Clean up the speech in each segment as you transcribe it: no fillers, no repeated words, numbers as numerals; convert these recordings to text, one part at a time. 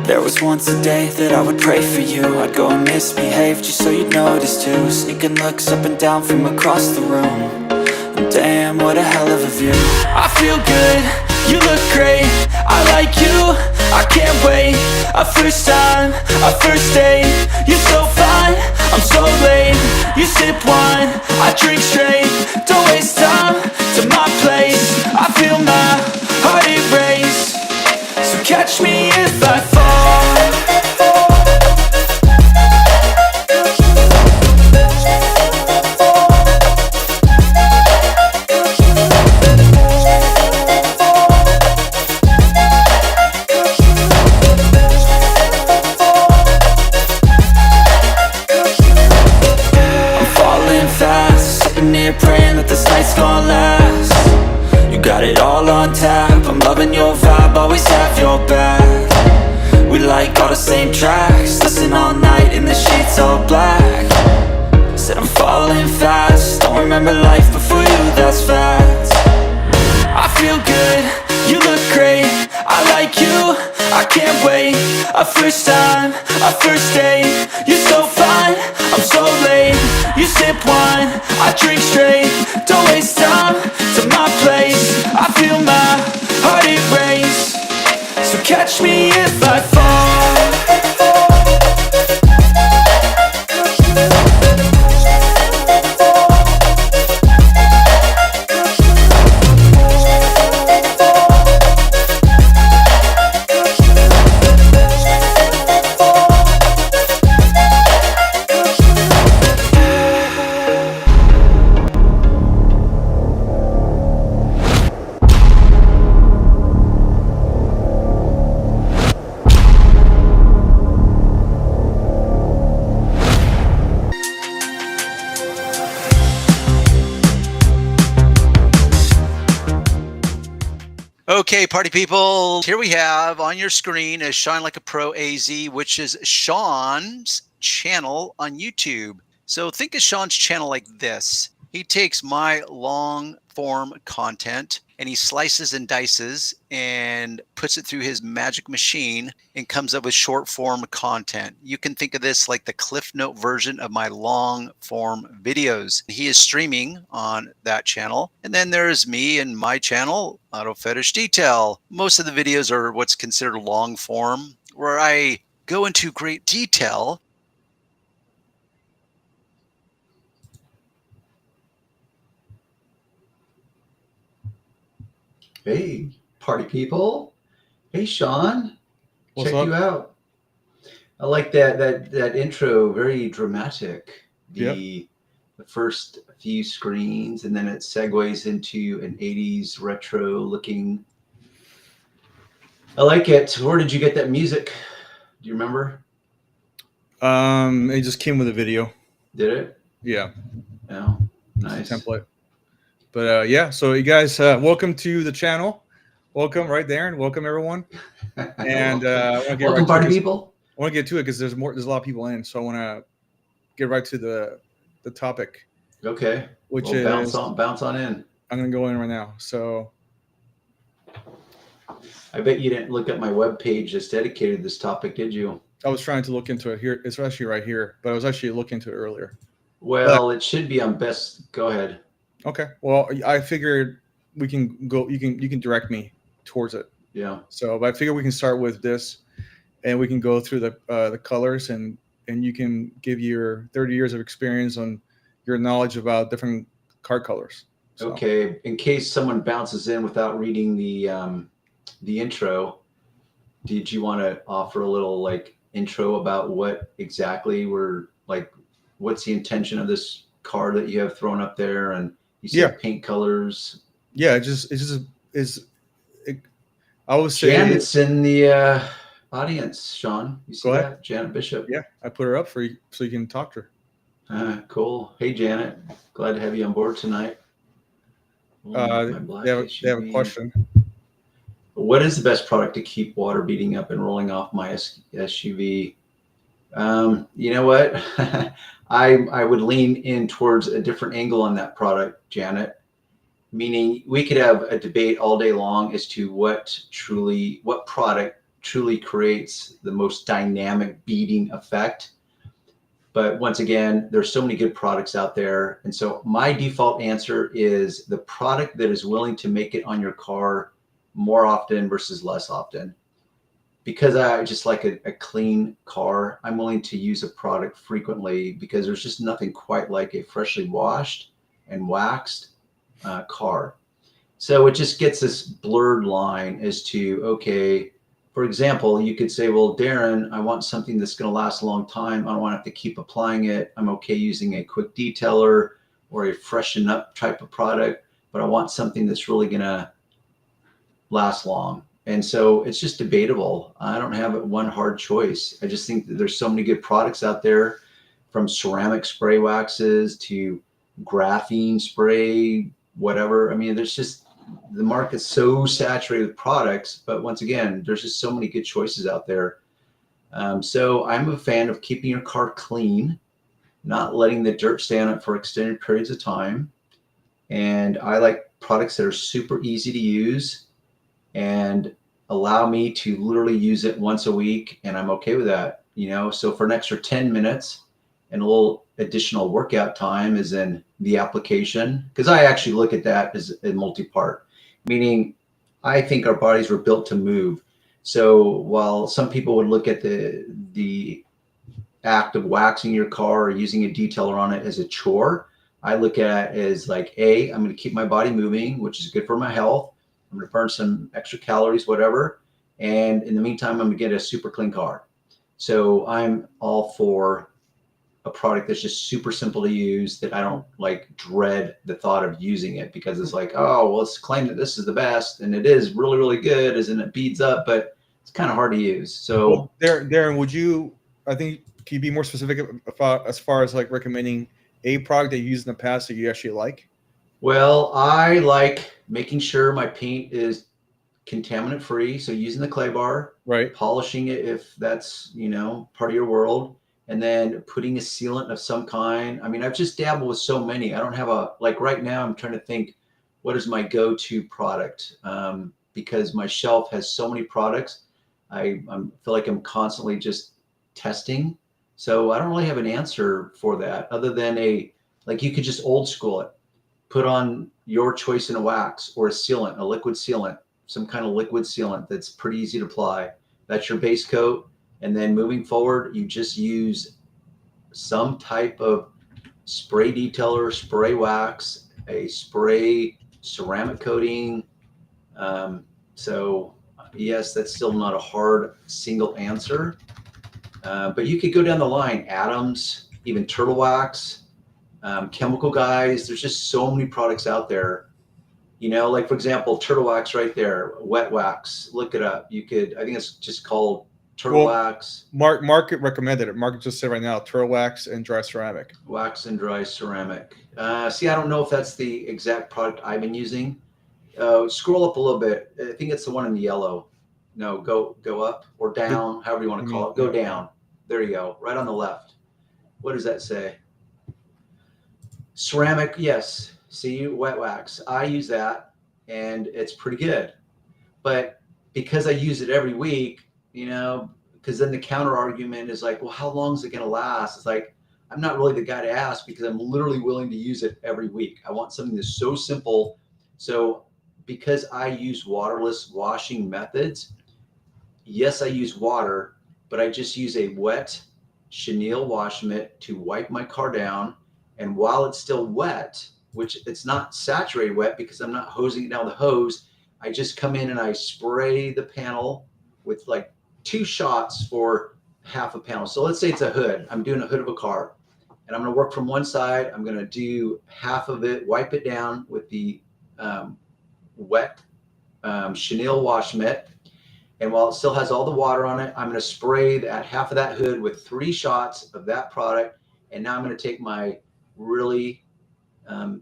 There was once a day that I would pray for you. I'd go and misbehave just so you'd notice too. Sneaking looks up and down from across the room. And damn, what a hell of a view. I feel good, you look great, I like you, I can't wait. A first time, a first date, you're so fine, I'm so late. You sip wine, I drink straight. Don't waste time to my place. I feel my heart erase. So catch me if I fall. I'm falling fast, sitting here praying that this night's gonna last. You got it all on tap, I'm loving your vibe, always have your back. We like all the same tracks, listen all night in the sheets all black. Said I'm falling fast, don't remember life before you, that's fact. I feel good, you look great, I like you, I can't wait. A first time, a first date, you're so fine, I'm so late. You sip wine, I drink straight. Don't waste time to my place. I feel my heart erase. So catch me if I fall. Okay, party people, here we have on your screen is ShineLikeaProAZ, which is Sean's channel on YouTube. So think of Sean's channel like this. He takes my long form content and he slices and dices and puts it through his magic machine and comes up with short form content. You can think of this like the Cliff Note version of my long form videos. He is streaming on that channel. And then there's me and my channel, AutoFetishDetail. Most of the videos are what's considered long form, where I go into great detail. Hey, party people. Hey, Sean. What's Check up? you out. I like that intro, very dramatic. The first few screens, and then it segues into an 80s retro looking. I like it. Where did you get that music? Do you remember? It just came with a video. Did it? Yeah. Oh, nice. Template. But yeah, so you guys, welcome to the channel. Welcome, right there, and welcome everyone. And I want to get Welcome, right party to it. people. I want to get to it because there's a lot of people in, so I want to get right to the topic. Okay. Which well, is bounce on in. I'm gonna go in right now. So I bet you didn't look at my webpage that's dedicated to this topic, did you? I was trying to look into it here. It's actually right here, but I was actually looking into it earlier. Well, it should be on best. Go ahead. Okay. Well, I figured we can go. You can direct me towards it. Yeah. So I figure we can start with this, and we can go through the colors, and you can give your 30 years of experience on your knowledge about different card colors. So. Okay. In case someone bounces in without reading the intro, did you want to offer a little like intro about what exactly what's the intention of this card that you have thrown up there? And you said paint colors. Yeah, I would say Janet's in the audience, Sean. You see Go ahead. that? Janet Bishop. Yeah, I put her up for you so you can talk to her. Cool. Hey, Janet. Glad to have you on board tonight. They have a question. What is the best product to keep water beating up and rolling off my SUV? You know what? I would lean in towards a different angle on that product, Janet. Meaning we could have a debate all day long as to what product truly creates the most dynamic beading effect. But once again, there's so many good products out there. And so my default answer is the product that is willing to make it on your car more often versus less often. Because I just like a clean car, I'm willing to use a product frequently because there's just nothing quite like a freshly washed and waxed car. So it just gets this blurred line as to, okay, for example, you could say, well, Darren, I want something that's going to last a long time. I don't want to have to keep applying it. I'm okay using a quick detailer or a freshen up type of product, but I want something that's really going to last long. And so it's just debatable. I don't have one hard choice. I just think that there's so many good products out there, from ceramic spray waxes to graphene spray, whatever. I mean, there's just, the market's so saturated with products, but once again, there's just so many good choices out there. So I'm a fan of keeping your car clean, not letting the dirt stay on it for extended periods of time. And I like products that are super easy to use and allow me to literally use it once a week. And I'm okay with that, you know? So for an extra 10 minutes and a little additional workout time is in the application, because I actually look at that as a multi-part, meaning I think our bodies were built to move. So while some people would look at the act of waxing your car or using a detailer on it as a chore, I look at it as like, I'm going to keep my body moving, which is good for my health. I'm going to burn some extra calories, whatever. And in the meantime, I'm going to get a super clean car. So I'm all for a product that's just super simple to use, that I don't like dread the thought of using it, because it's like, oh, well, let's claim that this is the best. And it is really, really good, as in it beads up, but it's kind of hard to use. So well, Darren, would you, I think, can you be more specific about, as far as like recommending a product that you used in the past that you actually like? Well, I like making sure my paint is contaminant free. So using the clay bar, right, polishing it if that's, you know, part of your world, and then putting a sealant of some kind. I mean, I've just dabbled with so many. I don't have a, like right now I'm trying to think, what is my go-to product? Because my shelf has so many products. I feel like I'm constantly just testing. So I don't really have an answer for that, other than like you could just old school it. Put on your choice in a wax or a sealant, a liquid sealant, some kind of liquid sealant that's pretty easy to apply. That's your base coat. And then moving forward, you just use some type of spray detailer, spray wax, a spray ceramic coating. So yes, that's still not a hard single answer. But you could go down the line, Adams, even Turtle Wax, Chemical Guys. There's just so many products out there. You know, like for example, Turtle Wax right there, wet wax. Look it up. You could, I think it's just called Turtle Wax. Mark recommended it. Mark just said right now, Turtle Wax and dry ceramic. Wax and dry ceramic. See, I don't know if that's the exact product I've been using. Scroll up a little bit. I think it's the one in the yellow. No, go up or down, however you want to call it. Go down. There you go. Right on the left. What does that say? Ceramic, yes. See, wet wax. I use that, and it's pretty good. But because I use it every week, you know, because then the counter argument is like, well, how long is it going to last? It's like, I'm not really the guy to ask, because I'm literally willing to use it every week. I want something that's so simple. So because I use waterless washing methods, yes, I use water, but I just use a wet chenille wash mitt to wipe my car down. And while it's still wet, which it's not saturated wet because I'm not hosing it down with the hose, I just come in and I spray the panel with like 2 shots for half a panel. So let's say it's a hood. I'm doing a hood of a car, and I'm going to work from one side. I'm going to do half of it, wipe it down with the wet chenille wash mitt. And while it still has all the water on it, I'm going to spray that half of that hood with 3 shots of that product. And now I'm going to take my really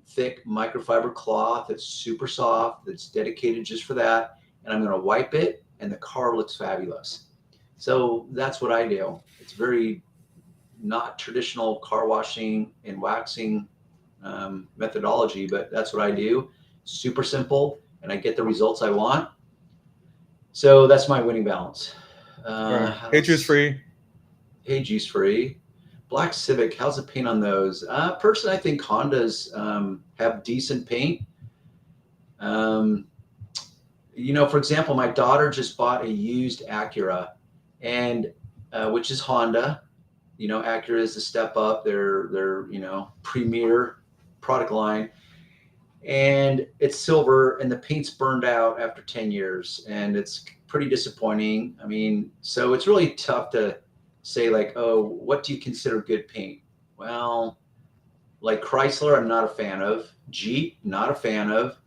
thick microfiber cloth that's super soft, that's dedicated just for that, and I'm going to wipe it, and the car looks fabulous. So that's what I do. It's very not traditional car washing and waxing methodology, but that's what I do. Super simple, and I get the results I want. So that's my winning balance. Hey, juice free. Hey, juice free. Black Civic, how's the paint on those? Personally, I think Hondas have decent paint. For example, my daughter just bought a used Acura, and which is Honda. Acura is a step up. Their premier product line, and it's silver, and the paint's burned out after 10 years, and it's pretty disappointing. I mean, so it's really tough to say like, oh, what do you consider good paint? Well, like Chrysler, I'm not a fan of. Jeep, not a fan of.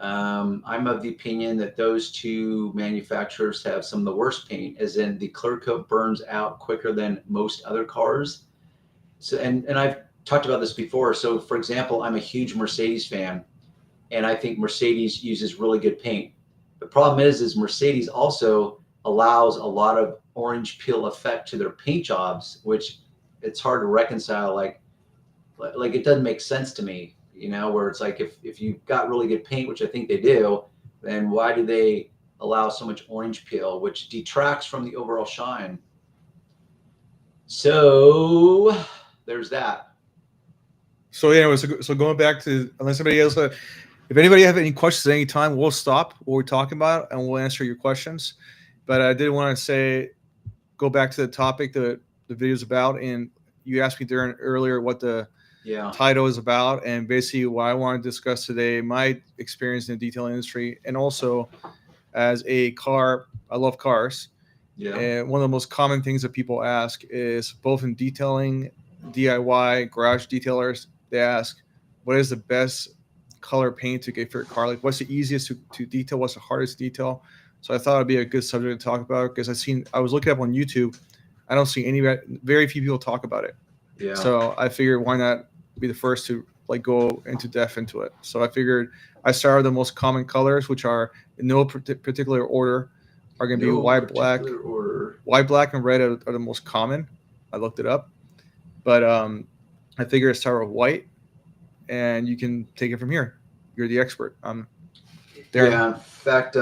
I'm of the opinion that those two manufacturers have some of the worst paint, as in the clear coat burns out quicker than most other cars. So, and I've talked about this before. So, for example, I'm a huge Mercedes fan, and I think Mercedes uses really good paint. The problem is Mercedes also allows a lot of orange peel effect to their paint jobs, which it's hard to reconcile. Like it doesn't make sense to me. Where it's like if you've got really good paint, which I think they do, then why do they allow so much orange peel, which detracts from the overall shine? So there's that. So yeah, so going back to, unless somebody else, if anybody have any questions at any time, we'll stop what we're talking about and we'll answer your questions. But I did want to go back to the topic that the video is about, and you asked me earlier what the title is about, and basically what I want to discuss today, my experience in the detailing industry, and also as I love cars. Yeah. And one of the most common things that people ask is, both in detailing, DIY, garage detailers, they ask, what is the best color paint to get for your car? Like, what's the easiest to detail? What's the hardest detail? So I thought it'd be a good subject to talk about, because I was looking up on YouTube. I don't see very few people talk about it. Yeah. So I figured, why not be the first to go into depth into it. So I figured I started with the most common colors, which are in no particular order, are going to be white, black, and red are the most common. I looked it up, but I figured I start with white, and you can take it from here. You're the expert. There. Yeah, in fact,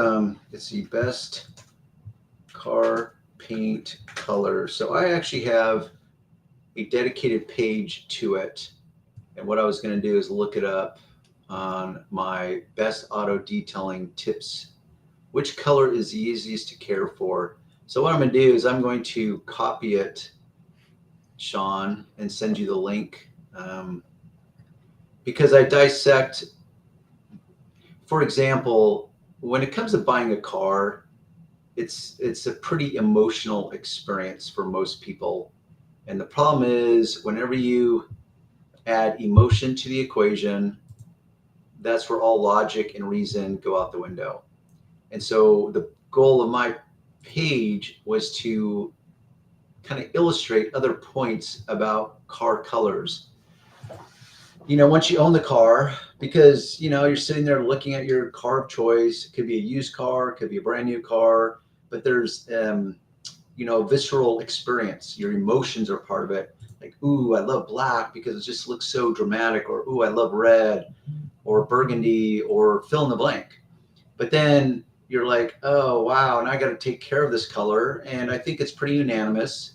it's the best car paint color. So I actually have a dedicated page to it. And what I was going to do is look it up on my best auto detailing tips. Which color is the easiest to care for? So what I'm going to do is I'm going to copy it, Sean, and send you the link, because I dissect. For example, when it comes to buying a car, it's a pretty emotional experience for most people. And the problem is, whenever you add emotion to the equation, that's where all logic and reason go out the window. And so the goal of my page was to kind of illustrate other points about car colors. Once you own the car, because you're sitting there looking at your car of choice. It could be a used car, it could be a brand new car, but there's visceral experience. Your emotions are part of it. Like, ooh, I love black because it just looks so dramatic, or ooh, I love red or burgundy, or fill in the blank. But then you're like, oh wow, now I got to take care of this color. And I think it's pretty unanimous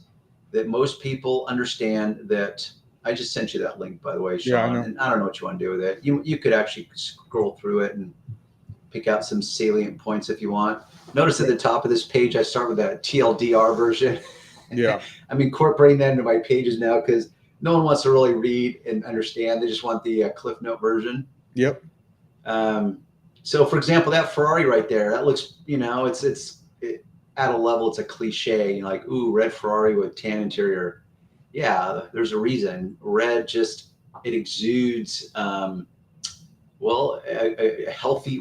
that most people understand that. I just sent you that link, by the way, Sean. Yeah, I know. And I don't know what you want to do with it. You could actually scroll through it and pick out some salient points if you want. Notice at the top of this page, I start with that TLDR version. Yeah. I'm incorporating that into my pages now, because no one wants to really read and understand. They just want the Cliff Note version. Yep. So, for example, that Ferrari right there, that looks, it's at a level, it's a cliche. Like, ooh, red Ferrari with tan interior. Yeah, there's a reason. Red it exudes, a healthy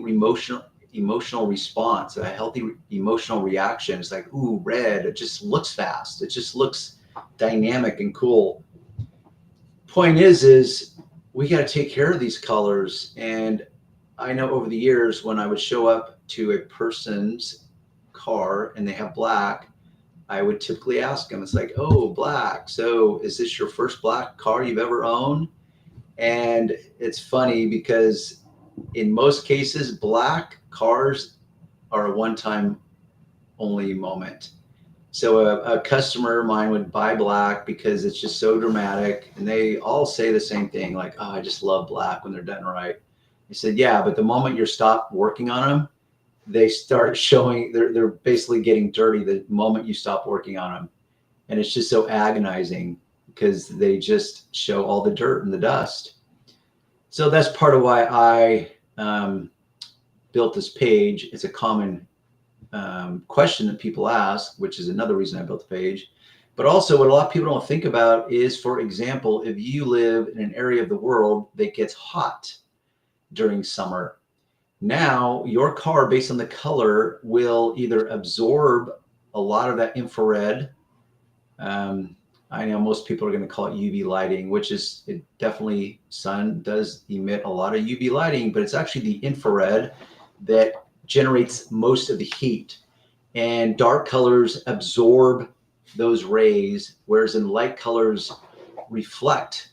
emotional response, a healthy emotional reaction. It's like, ooh, red, it just looks fast. It just looks dynamic and cool. Point is we got to take care of these colors. And I know over the years, when I would show up to a person's car and they have black, I would typically ask them, it's like, oh, black. So is this your first black car you've ever owned? And it's funny because in most cases, black cars are a one-time only moment. So a customer of mine would buy black because it's just so dramatic, and they all say the same thing, like, "Oh, I just love black when they're done right." I said, "Yeah, but the moment you stop working on them, they start showing they're basically getting dirty the moment you stop working on them, and it's just so agonizing because they just show all the dirt and the dust." So that's part of why I built this page. It's a common question that people ask, which is another reason I built the page. But also, what a lot of people don't think about is, for example, if you live in an area of the world that gets hot during summer, now your car, based on the color, will either absorb a lot of that infrared. I know most people are going to call it UV lighting, which is it definitely, sun does emit a lot of UV lighting, but it's actually the infrared that generates most of the heat. And dark colors absorb those rays, whereas in light colors reflect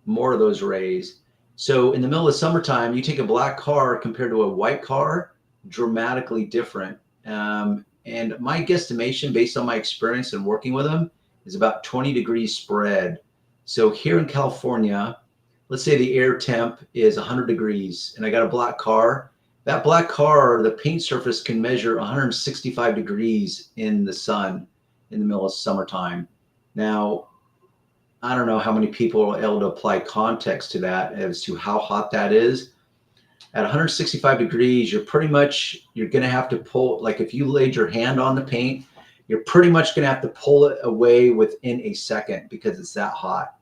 more of those rays. So in the middle of summertime, you take a black car compared to a white car, dramatically different. And my guesstimation, based on my experience and working with them, is about 20 degrees spread. So here in California, let's say the air temp is 100 degrees and I got a black car. That black car, the paint surface can measure 165 degrees in the sun in the middle of summertime. Now, I don't know how many people are able to apply context to that as to how hot that is. At 165 degrees, you're going to have to pull, like if you laid your hand on the paint, you're pretty much going to have to pull it away within a second because it's that hot.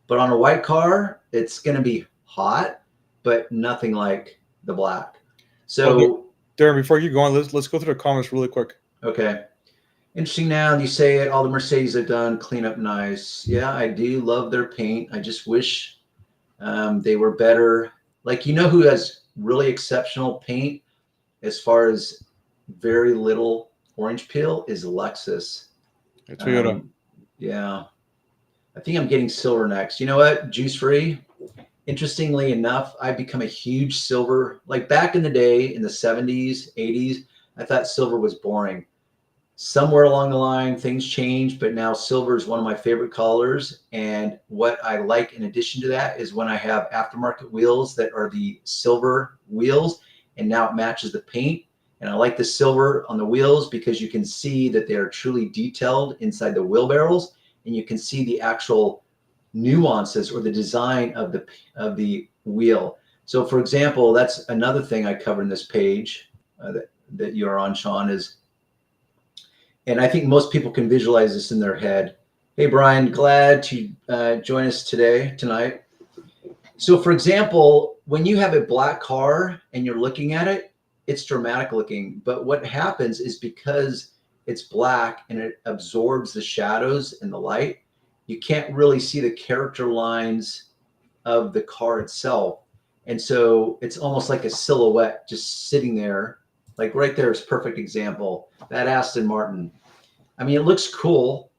But on a white car, it's going to be hot, but nothing like the black. So, Darren, before you go on, let's go through the comments really quick. Okay. Interesting. Now you say it, all the Mercedes have done clean up nice. Yeah, I do love their paint. I just wish they were better. Like, you know who has really exceptional paint as far as very little orange peel is Lexus. Toyota. Yeah. I think I'm getting silver next. You know what? Juice free. Interestingly enough, I've become a huge silver. Like back in the day in the 70s, 80s, I thought silver was boring. Somewhere along the line, things changed, but now silver is one of my favorite colors. And what I like in addition to that is when I have aftermarket wheels that are the silver wheels, and now it matches the paint. And I like the silver on the wheels because you can see that they are truly detailed inside the wheel barrels, and you can see the actual nuances or the design of the wheel. So for example, that's another thing I cover in this page that you're on, Sean, is, and I think most people can visualize this in their head. Hey, Brian, glad to join us tonight. So for example, when you have a black car and you're looking at it, it's dramatic looking. But what happens is because it's black and it absorbs the shadows and the light, you can't really see the character lines of the car itself. And so it's almost like a silhouette just sitting there. Like right there is a perfect example. That Aston Martin. I mean, it looks cool.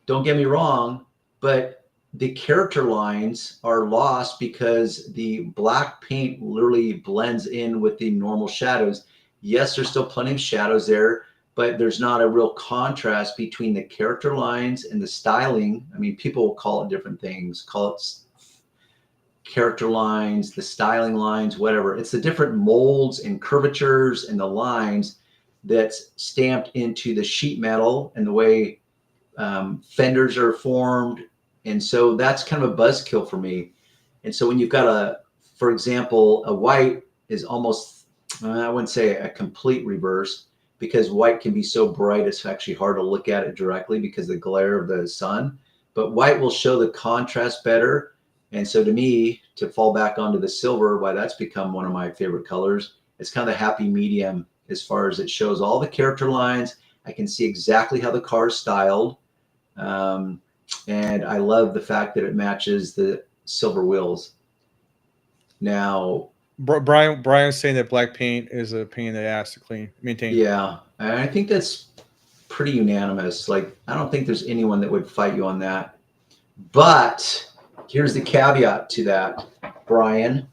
Don't get me wrong, but the character lines are lost because the black paint literally blends in with the normal shadows. Yes, there's still plenty of shadows there, but there's not a real contrast between the character lines and the styling. I mean, people will call it different things, call it character lines, the styling lines, whatever. It's the different molds and curvatures and the lines that's stamped into the sheet metal and the way fenders are formed. And so that's kind of a buzzkill for me. And so when you've got for example, a white is almost, I wouldn't say a complete reverse, because white can be so bright it's actually hard to look at it directly because of the glare of the sun. But white will show the contrast better. And so to me, to fall back onto the silver, why that's become one of my favorite colors, it's kind of the happy medium as far as it shows all the character lines. I can see exactly how the car is styled. And I love the fact that it matches the silver wheels. Now, Brian's saying that black paint is a pain in the ass to maintain. Yeah, I think that's pretty unanimous. Like, I don't think there's anyone that would fight you on that. But here's the caveat to that, Brian.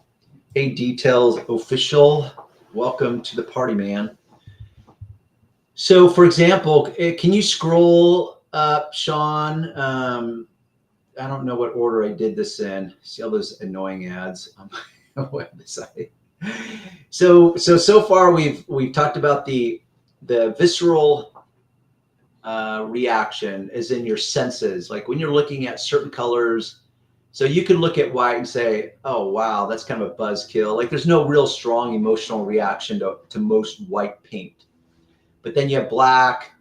Hey, Details official, welcome to the party, man. So, for example, can you scroll up, Sean? I don't know what order I did this in. See all those annoying ads on my website. So far we've talked about the visceral reaction is in your senses, like when you're looking at certain colors. So you can look at white and say, oh wow, that's kind of a buzzkill. Like there's no real strong emotional reaction to most white paint. But then you have black,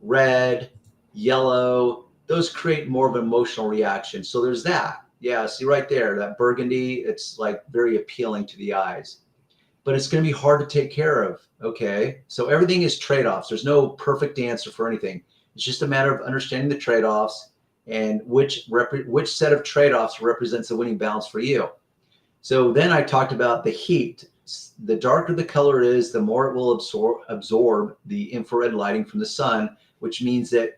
red, yellow. Those create more of an emotional reaction. So there's that. Yeah, see right there, that burgundy, it's like very appealing to the eyes. But it's going to be hard to take care of. Okay, so everything is trade-offs. There's no perfect answer for anything. It's just a matter of understanding the trade-offs and which set of trade-offs represents the winning balance for you. So then I talked about the heat. The darker the color is, the more it will absorb the infrared lighting from the sun, which means that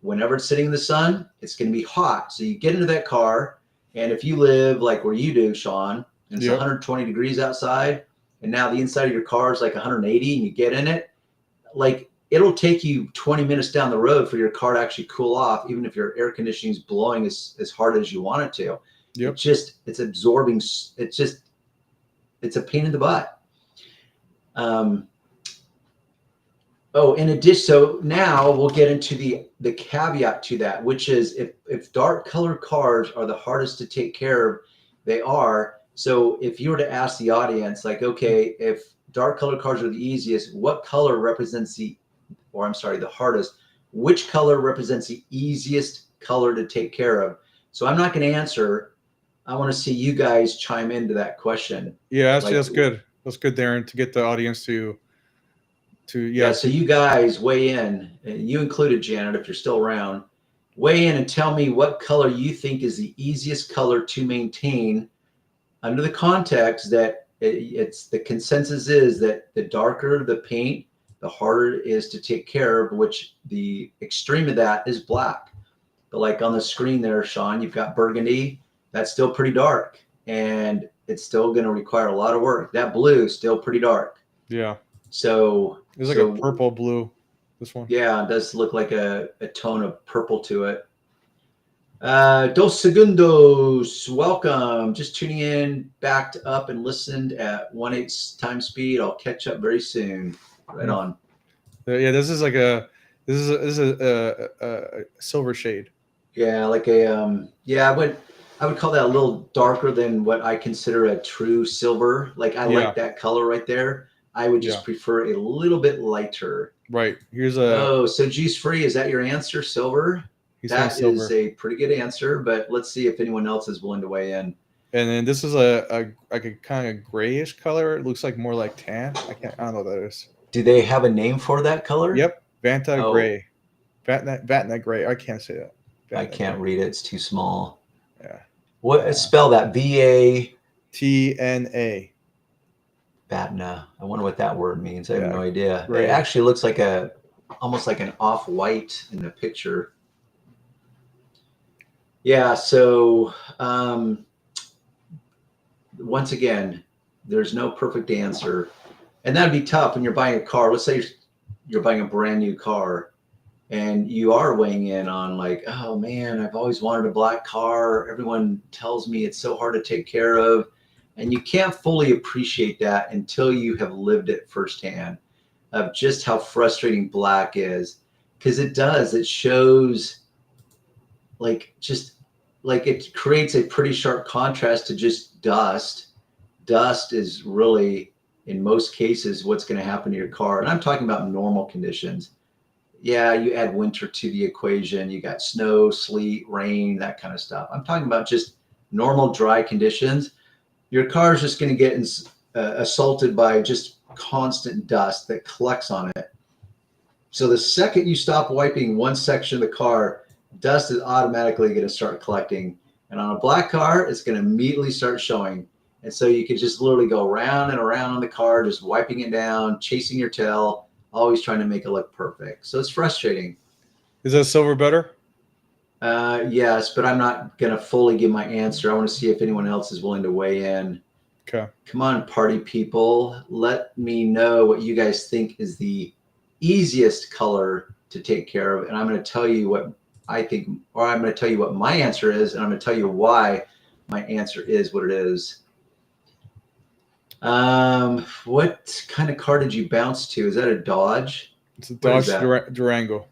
whenever it's sitting in the sun, it's going to be hot. So you get into that car, and if you live like where you do, Sean, and it's 120 degrees outside, and now the inside of your car is like 180, and you get in it, like it'll take you 20 minutes down the road for your car to actually cool off, even if your air conditioning is blowing as hard as you want it to. Yep. It's absorbing. It's a pain in the butt. In addition, so now we'll get into the caveat to that, which is if dark colored cars are the hardest to take care of, they are. So if you were to ask the audience, like, okay, if dark colored cars are the easiest, what color represents the hardest? Which color represents the easiest color to take care of? So I'm not going to answer. I want to see you guys chime into that question. Yeah, that's good. That's good, Darren, to get the audience to yeah. So you guys weigh in, and you included, Janet, if you're still around, weigh in and tell me what color you think is the easiest color to maintain, under the context that it's the consensus is that the darker the paint, the harder it is to take care of, which the extreme of that is black. But like on the screen there, Sean, you've got burgundy. That's still pretty dark, and it's still going to require a lot of work. That blue is still pretty dark. Yeah. So it's like a purple blue, this one. Yeah, it does look like a tone of purple to it. Dos Segundos, welcome. Just tuning in, backed up and listened at 1/8 time speed. I'll catch up very soon. Right on. Yeah, this is a silver shade. Yeah, like I would call that a little darker than what I consider a true silver. Like I like that color right there. I would just prefer a little bit lighter. Right. Here's so juice free. Is that your answer? Silver? That is a pretty good answer, but let's see if anyone else is willing to weigh in. And then this is a kind of grayish color. It looks like more like tan. I don't know what that is. Do they have a name for that color? Yep. Vanta gray. Vatna gray. I can't say that. I can't read it. It's too small. Yeah. What spell that? VATNA. Vatna. I wonder what that word means. I have no idea. Right. It actually looks like almost like an off-white in the picture. Yeah. So once again, there's no perfect answer, and that'd be tough when you're buying a car. Let's say you're buying a brand new car, and you are weighing in on like, oh man, I've always wanted a black car. Everyone tells me it's so hard to take care of. And you can't fully appreciate that until you have lived it firsthand, of just how frustrating black is. Because it shows it creates a pretty sharp contrast to just dust. Dust is really, in most cases, what's going to happen to your car. And I'm talking about normal conditions. Yeah, you add winter to the equation. You got snow, sleet, rain, that kind of stuff. I'm talking about just normal dry conditions. Your car is just going to get assaulted by just constant dust that collects on it. So the second you stop wiping one section of the car, dust is automatically going to start collecting. And on a black car, it's going to immediately start showing. And so you can just literally go around and around on the car, just wiping it down, chasing your tail, always trying to make it look perfect. So it's frustrating. Is that silver better? Yes, but I'm not going to fully give my answer. I want to see if anyone else is willing to weigh in. Okay. Come on, party people. Let me know what you guys think is the easiest color to take care of, and I'm going to tell you what I think, or I'm going to tell you what my answer is, and I'm going to tell you why my answer is what it is. What kind of car did you bounce to? Is that a Dodge? It's a What is Dodge that? Durango.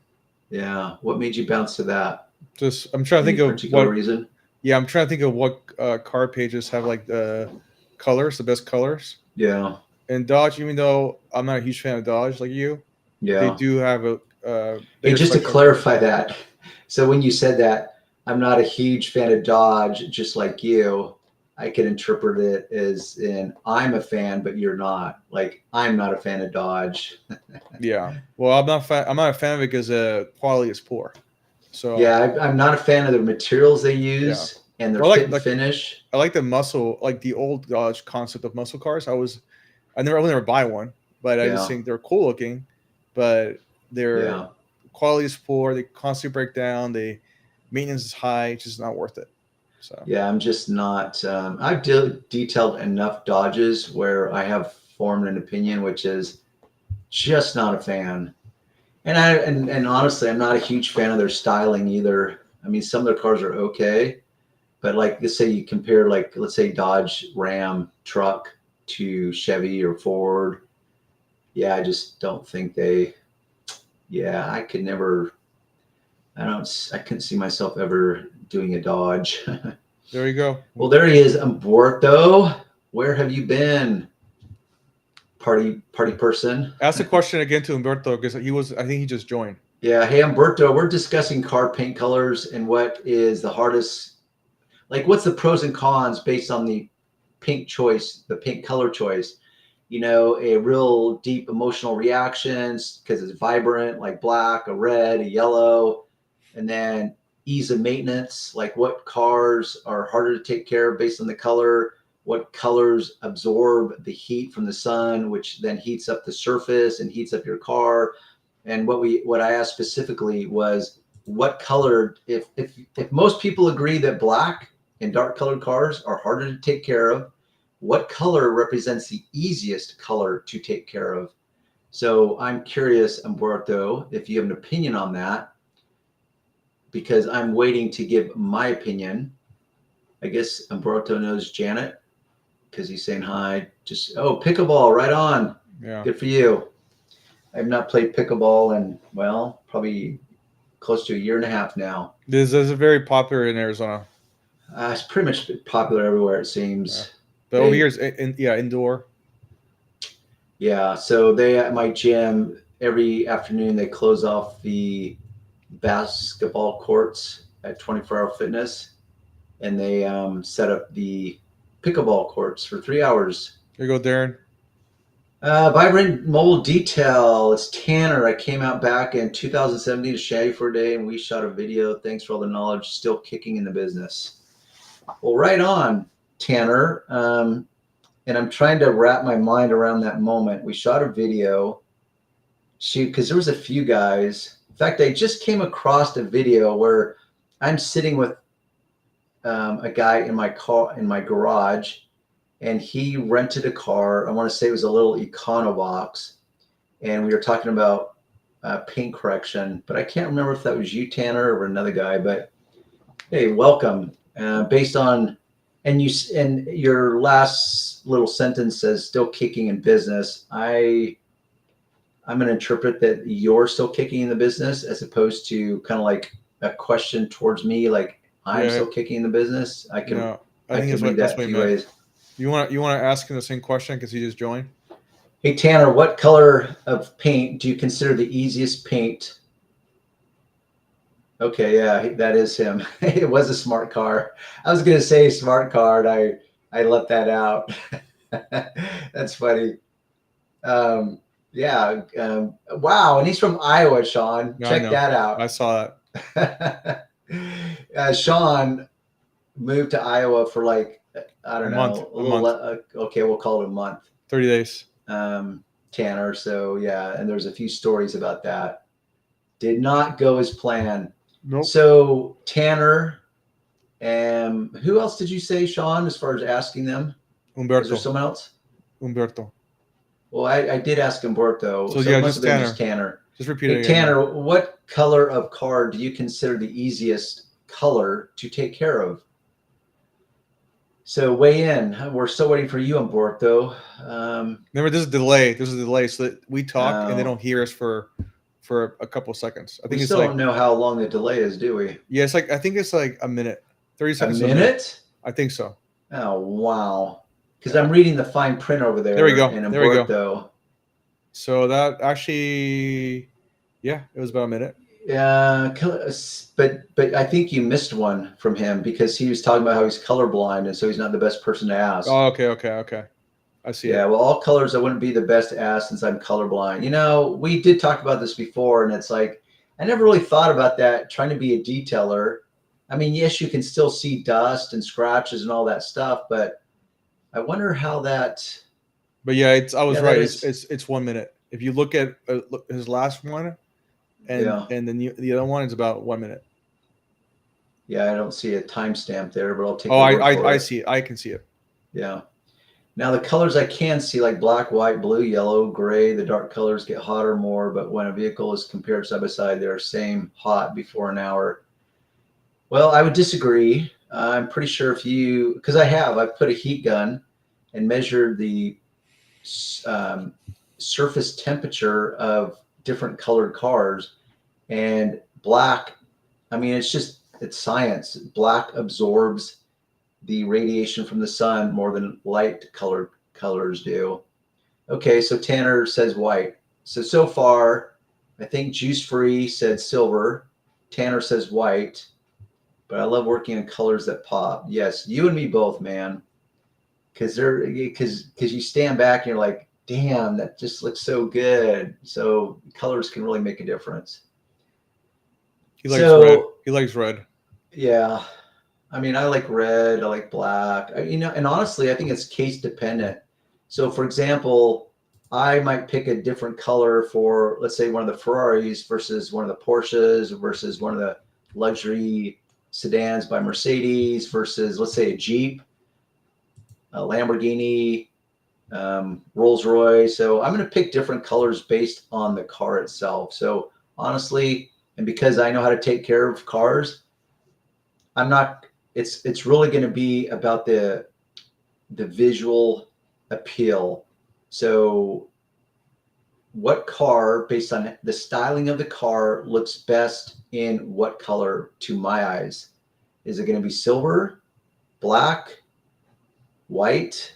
Yeah. What made you bounce to that? Just I'm trying to Any think of particular what. reason? Yeah, I'm trying to think of what car pages have like the colors, the best colors. Yeah. And Dodge, even though I'm not a huge fan of Dodge like you, they Yeah. do have a Hey, bigger just to selection. clarify that. So when you said that, I'm not a huge fan of Dodge, just like you. I can interpret it as in I'm a fan, but you're not. Like I'm not a fan of Dodge. Yeah. Well, I'm not a fan of it because quality is poor. So Yeah, I'm not a fan of the materials they yeah. use and their Well, fit and finish. I like the muscle, like the old Dodge concept of muscle cars. I will never buy one, but I just Yeah. think they're cool looking, but their Yeah. quality is poor. They constantly break down. They maintenance is high. It's just not worth it. So Yeah, I'm just not. I've detailed enough Dodges where I have formed an opinion, which is just not a fan. And honestly, I'm not a huge fan of their styling either. I mean, some of their cars are okay, but like let's say you compare like let's say Dodge Ram truck to Chevy or Ford. Yeah, I just don't think they. Yeah, I could never. I couldn't see myself ever doing a Dodge. there you go. Well, there he is, Umberto. Where have you been, party person? Ask the question again to Umberto because I think he just joined. Yeah, hey Umberto, we're discussing car paint colors and what is the hardest, like what's the pros and cons based on the paint choice, the paint color choice. You know, a real deep emotional reactions because it's vibrant, like black, a red, a yellow, and then ease of maintenance, like what cars are harder to take care of based on the color, what colors absorb the heat from the sun, which then heats up the surface and heats up your car. And what I asked specifically was what color, if most people agree that black and dark colored cars are harder to take care of, what color represents the easiest color to take care of? So I'm curious, Umberto, if you have an opinion on that, because I'm waiting to give my opinion. I guess Umberto knows Janet because he's saying hi. Just, oh, pickleball, right on. Yeah. Good for you. I've not played pickleball in, well, probably close to a year and a half now. This is very popular in Arizona. It's pretty much popular everywhere, it seems. Yeah. But over here is indoor. Yeah, so they at my gym every afternoon they close off the basketball courts at 24-hour fitness, and they set up the pickleball courts for 3 hours. Here you go, Darren. Vibrant mobile detail. It's Tanner. I came out back in 2017 to Shaggy for a day, and we shot a video. Thanks for all the knowledge. Still kicking in the business. Well, right on, Tanner. And I'm trying to wrap my mind around that moment. We shot a video. Shoot, because there was a few guys. In fact, I just came across a video where I'm sitting with a guy in my car in my garage, and he rented a car. I want to say it was a little Econobox, and we were talking about paint correction. But I can't remember if that was you, Tanner, or another guy. But hey, welcome. Based on and your last little sentence says still kicking in business. I'm going to interpret that you're still kicking in the business as opposed to kind of like a question towards me, like I'm still kicking in the business. I can read that a few ways. You want to ask him the same question because he just joined? Hey Tanner, what color of paint do you consider the easiest paint? Okay, yeah, that is him. It was a smart car. I was going to say smart car, and I left that out. That's funny. Yeah. Wow. And he's from Iowa, Sean. Yeah, check that out. I saw that. Sean moved to Iowa for like, I don't know. A month. Okay, we'll call it a month. 30 days. Tanner. So yeah, and there's a few stories about that. Did not go as planned. Nope. So Tanner, who else did you say, Sean, as far as asking them? Umberto. Is there someone else? Umberto. Well, I did ask Umberto, So so yeah, it must just have been Tanner. just Tanner. Just repeat it Hey, again. Tanner, what color of car do you consider the easiest color to take care of? So weigh in. We're still waiting for you, Umberto. Remember, there's a delay. There's a delay, so that we talk and they Oh. don't hear us for a couple of seconds. I We think it's still like, don't know how long the delay is, do we? yeah, it's like, I think it's like a minute, 30 A seconds. minute? I think so. Oh, wow. Because I'm reading the fine print over there. There we go. And There we go. Umberto. So that actually, yeah, it was about a minute. Yeah, but I think you missed one from him because he was talking about how he's colorblind, and so he's not the best person to ask. Oh, okay. I see Yeah, it. well, all colors I wouldn't be the best to ask since I'm colorblind. You know, we did talk about this before, and it's like I never really thought about that. Trying to be a detailer. I mean, yes, you can still see dust and scratches and all that stuff, but I wonder how that. But yeah, I was Yeah, right. that is- It's 1 minute. If you look at his last one, and Yeah. and then the other one is about 1 minute. Yeah, I don't see a timestamp there, but I'll take. Oh, your word for I it. see it. I can see it. Yeah. Now the colors I can see, like black, white, blue, yellow, gray, the dark colors get hotter more, but when a vehicle is compared side by side, they're same hot before an hour. Well, I would disagree. I'm pretty sure because I've put a heat gun and measured the surface temperature of different colored cars, and black, I mean, it's science. Black absorbs the radiation from the sun more than light colored colors do. Okay, so Tanner says white. So far, I think Juice Free said silver. Tanner says white. But I love working in colors that pop. Yes, you and me both, man. Because you stand back and you're like, damn, that just looks so good. So colors can really make a difference. He likes red. He likes red. Yeah. I mean, I like red, I like black, and honestly, I think it's case dependent. So, for example, I might pick a different color for, let's say, one of the Ferraris versus one of the Porsches versus one of the luxury sedans by Mercedes versus, let's say, a Jeep, a Lamborghini, Rolls Royce. So I'm going to pick different colors based on the car itself. So honestly, and because I know how to take care of cars, it's really going to be about the visual appeal. So what car, based on the styling of the car, looks best in what color to my eyes? Is it going to be silver, black, white?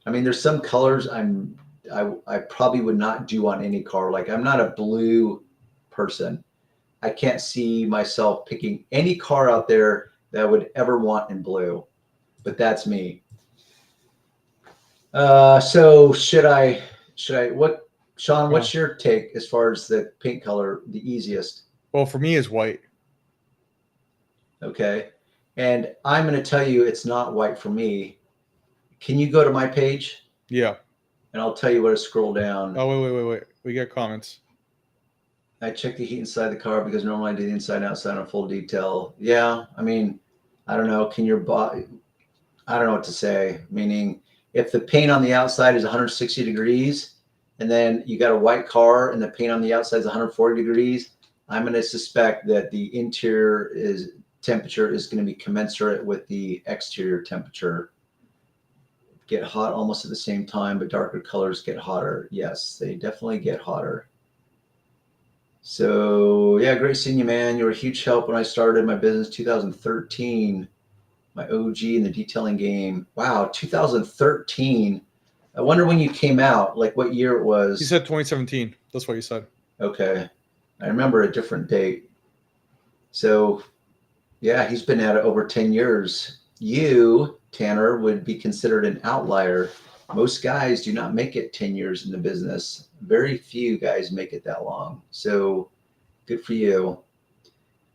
I mean, there's some colors I probably would not do on any car. Like, I'm not a blue person. I can't see myself picking any car out there that I would ever want in blue, but that's me. So Sean, what's your take as far as the paint color, the easiest? Well, for me, it's white. Okay. And I'm going to tell you it's not white for me. Can you go to my page? Yeah. And I'll tell you where to scroll down. Oh, wait. We got comments. I check the heat inside the car because normally I do the inside and outside on full detail. Yeah. I mean, I don't know. I don't know what to say. Meaning, if the paint on the outside is 160 degrees and then you got a white car and the paint on the outside is 140 degrees, I'm going to suspect that the interior temperature is going to be commensurate with the exterior temperature. Get hot almost at the same time, but darker colors get hotter. Yes, they definitely get hotter. So yeah, great seeing you, man. You were a huge help when I started my business 2013. My OG in the detailing game. Wow, 2013. I wonder when you came out, like what year it was. He said 2017. That's what you said. Okay. I remember a different date. So yeah, he's been at it over 10 years. You, Tanner, would be considered an outlier. Most guys do not make it 10 years in the business. Very few guys make it that long. So good for you.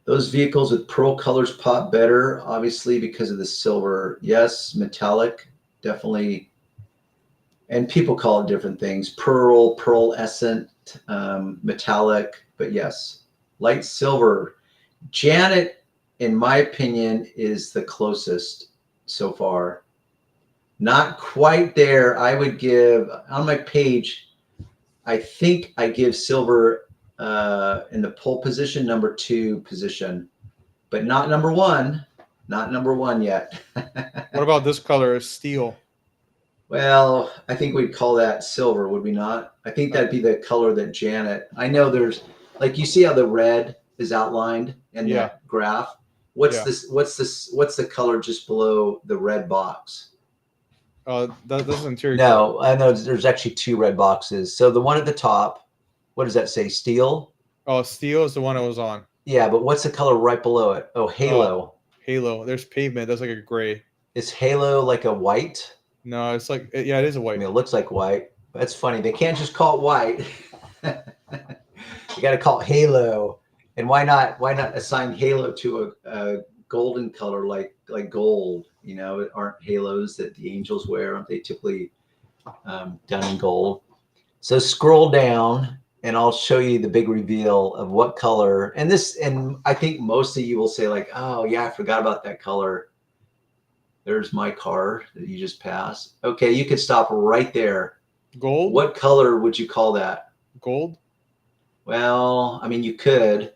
Those vehicles with pearl colors pop better, obviously, because of the silver. Yes, metallic, definitely. And people call it different things. Pearlescent, metallic, but yes. Light silver. Janet, in my opinion, is the closest so far. Not quite there. I would give, on my page, I think I give silver in the pole position, number 2 position, but not number 1. Not number 1 yet. What about this color? Steel. Well, I think we'd call that silver, would we not? I think that'd be the color that Janet. I know there's like you see how the red is outlined in Yeah. that graph. What's Yeah. this? What's the color just below the red box? That's interior. No, I know there's actually 2 red boxes. So the one at the top, what does that say? Steel? Oh, steel is the one I was on. Yeah, but what's the color right below it? Oh, halo. Halo. There's pavement. That's like a gray. Is halo like a white? No, it's like it is a I white. mean, it looks like white. That's funny. They can't just call it white. You got to call it halo. And why not assign halo to a golden color like gold? You know, aren't halos that the angels wear? Aren't they typically done in gold? So scroll down, and I'll show you the big reveal of what color. And I think most of you will say like, oh yeah, I forgot about that color. There's my car that you just passed. Okay, you could stop right there. Gold? What color would you call that? Gold? Well, I mean, you could,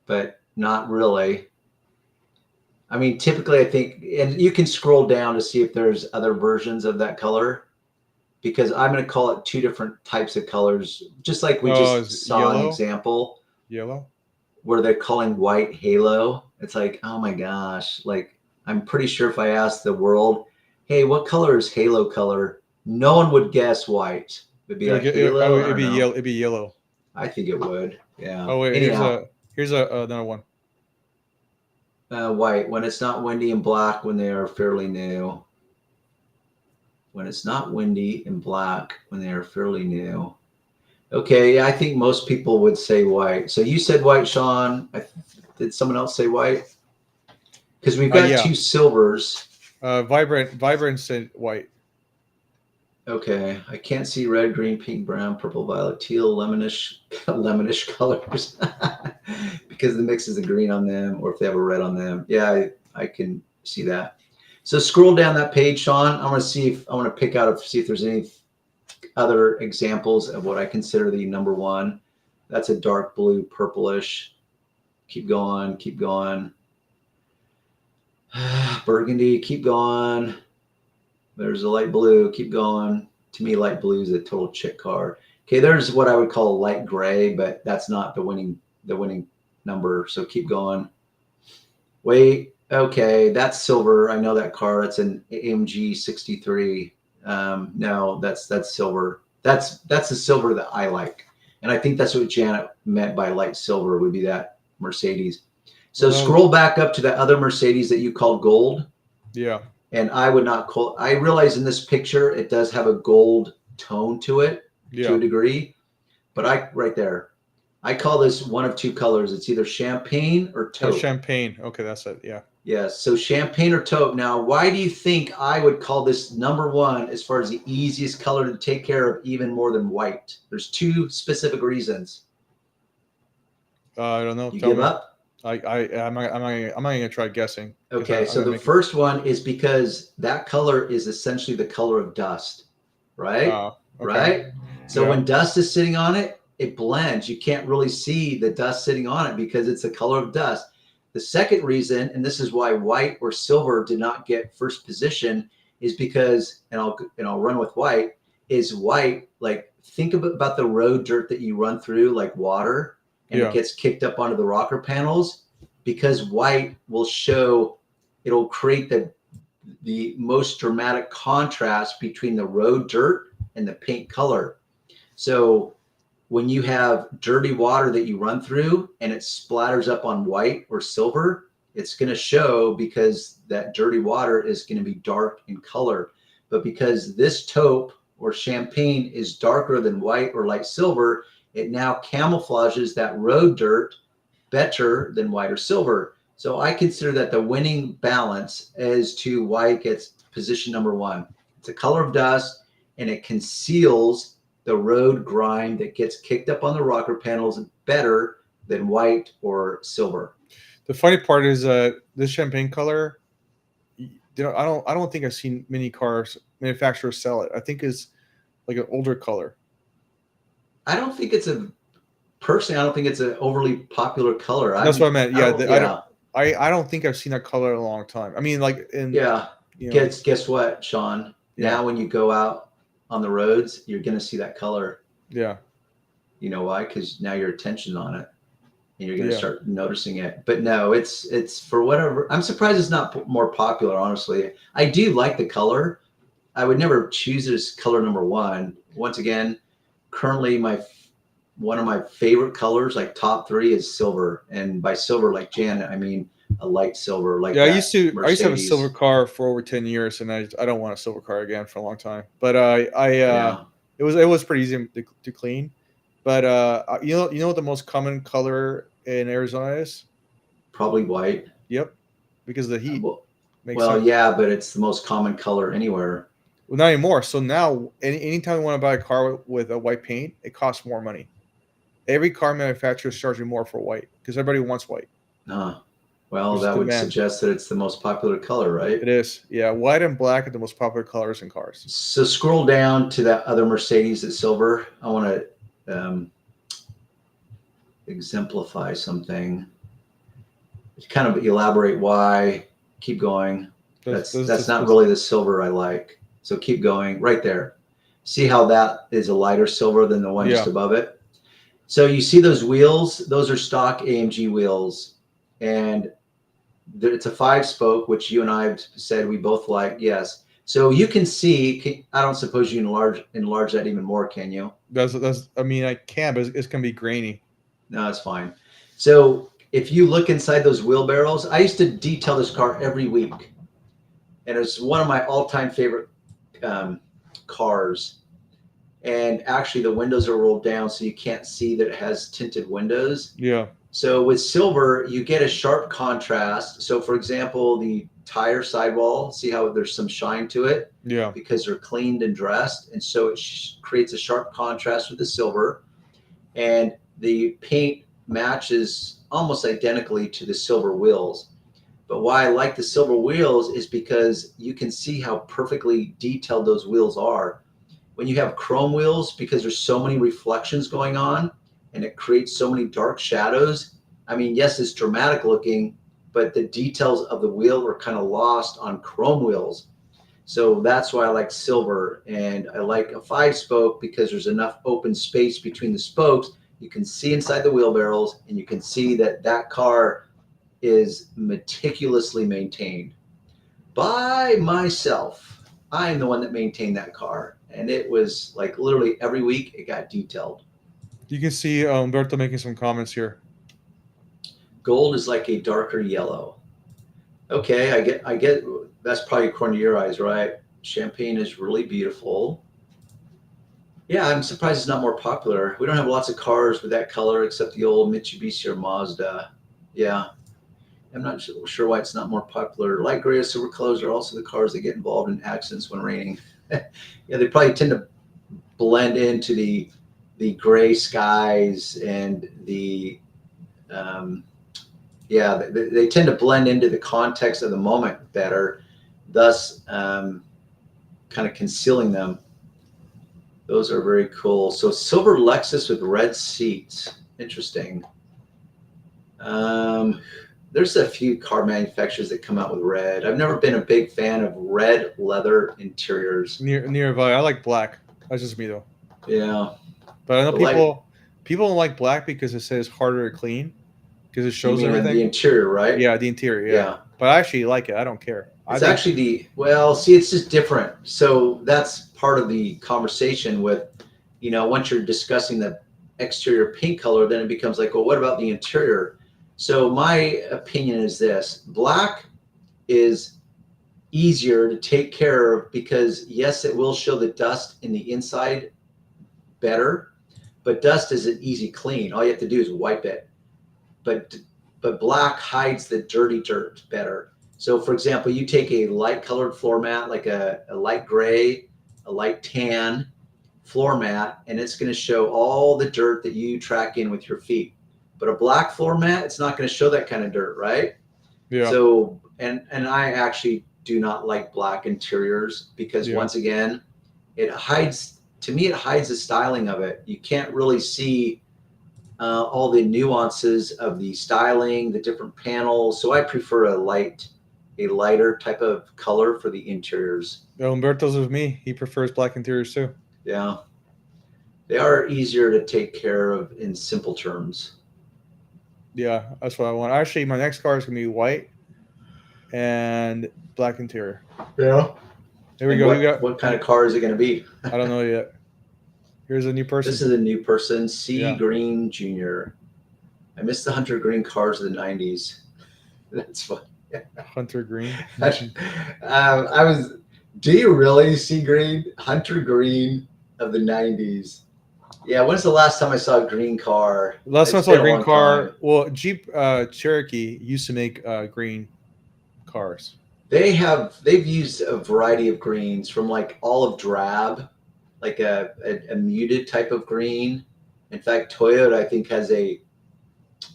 but not really. I mean, typically, I think, and you can scroll down to see if there's other versions of that color, because I'm going to call it 2 different types of colors, just like we just saw yellow? an example Yellow? where they're calling white halo. It's like, oh my gosh, like, I'm pretty sure if I asked the world, hey, what color is halo color? No one would guess white. It'd be like halo. It'd be yellow. It'd be yellow. I think it would. Yeah. Oh wait, Anyhow, here's another one. white. When it's not windy and black, when they are fairly new. When it's not windy and black, when they are fairly new. Okay, I think most people would say white. So you said white, Sean. Did someone else say white? Because we've got 2 silvers. Vibrant said white. Okay, I can't see red, green, pink, brown, purple, violet, teal, lemonish colors because the mixes of green on them, or if they have a red on them. Yeah, I can see that. So scroll down that page, Sean. I want to pick out see if there's any other examples of what I consider the number 1. That's a dark blue, purplish. Keep going, keep going. Burgundy, keep going. There's a light blue, keep going. To me, light blue is a total chick car. Okay, there's what I would call light gray, but that's not the winning number. So keep going. Wait, okay, that's silver. I know that car. That's an AMG 63. No, that's silver. That's the silver that I like. And I think that's what Janet meant by light silver, would be that Mercedes. So scroll back up to the other Mercedes that you called gold. Yeah. And I would not call. I realize in this picture it does have a gold tone to it to a degree, but right there, I call this one of 2 colors. It's either champagne or taupe. Champagne. Okay, that's it. Yeah. Yes. So champagne or taupe. Now, why do you think I would call this number 1 as far as the easiest color to take care of, even more than white? There's 2 specific reasons. I don't know. You give up? I'm not gonna try guessing. Okay, so the first one is because that color is essentially the color of dust, right? Okay. Right? So when dust is sitting on it, it blends. You can't really see the dust sitting on it because it's the color of dust. The second reason, and this is why white or silver did not get first position, is because, and I'll run with white, is white, like think about the road dirt that you run through like water, and it gets kicked up onto the rocker panels, because white will show, it'll create the most dramatic contrast between the road dirt and the paint color. So when you have dirty water that you run through and it splatters up on white or silver, it's going to show, because that dirty water is going to be dark in color. But because this taupe or champagne is darker than white or light silver, it now camouflages that road dirt better than white or silver. So I consider that the winning balance as to why it gets position number 1. It's a color of dust, and it conceals the road grime that gets kicked up on the rocker panels better than white or silver. The funny part is this champagne color, I don't think I've seen many cars manufacturers sell it. I think it's like an older color. I don't think it's a personally. I don't think it's an overly popular color. That's what I meant. Yeah, Yeah. I don't think I've seen that color in a long time. I mean, like in Yeah. you know, Guess what, Sean? Yeah. Now when you go out on the roads, you're gonna see that color. yeah, You know why? Because now your attention's on it, and you're gonna Yeah. start noticing it. But no, it's for whatever. I'm surprised it's not more popular. Honestly, I do like the color. I would never choose it as color number one. Once again, currently one of my favorite colors, like top three, is silver. And by silver, like Janet, I mean a light silver, like yeah. I that used to have a silver Mercedes. car for over 10 years, and I don't want a silver car again for a long time. But Yeah, it was pretty easy to clean. But you know what the most common color in Arizona is? probably white. Yep, because of the heat. Well, Makes well, sense. yeah, but it's the most common color anywhere. Well, not anymore. So now, anytime you want to buy a car with a white paint, it costs more money. Every car manufacturer is charging more for white because everybody wants white. Well, There's that would demand. suggest that it's the most popular color, right? It is. Yeah, white and black are the most popular colors in cars. So scroll down to that other Mercedes that's silver. I want to exemplify something. Kind of elaborate why. Keep going. That's not really the silver I like. So keep going right there. See how that is a lighter silver than the one just above it? So you see those wheels? Those are stock AMG wheels. And it's a 5-spoke, which you and I have said we both like. Yes. So you can see, I don't suppose you enlarge that even more, can you? I mean, I can, but it's going to be grainy. No, it's fine. So if you look inside those wheelbarrows, I used to detail this car every week. And it's one of my all-time favorite cars. And actually the windows are rolled down so you can't see that it has tinted windows. Yeah. So with silver, you get a sharp contrast. So for example, the tire sidewall, see how there's some shine to it? Yeah. Because they're cleaned and dressed. And so it creates a sharp contrast with the silver. And the paint matches almost identically to the silver wheels. But why I like the silver wheels is because you can see how perfectly detailed those wheels are. When you have chrome wheels, because there's so many reflections going on and it creates so many dark shadows. I mean, yes, it's dramatic looking, but the details of the wheel are kind of lost on chrome wheels. So that's why I like silver. And I like a 5-spoke because there's enough open space between the spokes. You can see inside the wheelbarrows and you can see that car is meticulously maintained by myself. I'm the one that maintained that car, and it was like literally every week it got detailed. You can see Umberto making some comments here. Gold is like a darker yellow. Okay, I get that's probably according to your eyes, right? Champagne is really beautiful. Yeah, I'm surprised it's not more popular. We don't have lots of cars with that color except the old Mitsubishi or Mazda. Yeah. I'm not sure why it's not more popular. Light gray or silver colors are also the cars that get involved in accidents when raining. Yeah, they probably tend to blend into the gray skies and the they tend to blend into the context of the moment better, thus kind of concealing them. Those are very cool. So silver Lexus with red seats. Interesting. There's a few car manufacturers that come out with red. I've never been a big fan of red leather interiors. Nearby, I like black. That's just me though. Yeah, but I know people don't like black because it says harder to clean because it shows everything. The interior, right? Yeah, the interior. Yeah. But I actually like it. I don't care. It's actually it's just different. So that's part of the conversation with, once you're discussing the exterior paint color, then it becomes like, well, what about the interior? So my opinion is this: black is easier to take care of because yes, it will show the dust in the inside better, but dust is an easy clean. All you have to do is wipe it. But black hides the dirty dirt better. So for example, you take a light colored floor mat, like a light gray, a light tan floor mat, and it's going to show all the dirt that you track in with your feet. But a black floor mat, it's not going to show that kind of dirt, right? Yeah. So, and I actually do not like black interiors because once again, it hides to me, it hides the styling of it. You can't really see all the nuances of the styling, the different panels. So I prefer a lighter type of color for the interiors. Umberto's with me. He prefers black interiors too. Yeah. They are easier to take care of in simple terms. Yeah, that's what I want. Actually, my next car is gonna be white and black interior. Yeah. Here we And go. what kind of car is it going to be? I don't know yet. Here's a new person. This is a new person, C. Yeah. Green Jr. I miss the Hunter Green cars of the 90s. That's fun. Hunter Green. Do you really see Green? Hunter Green of the 90s. Yeah, when's the last time I saw a green car? Last time I It's saw a been green long car, time. well, Jeep Cherokee used to make green cars. They've used a variety of greens from like olive drab, like a muted type of green. In fact, Toyota I think has a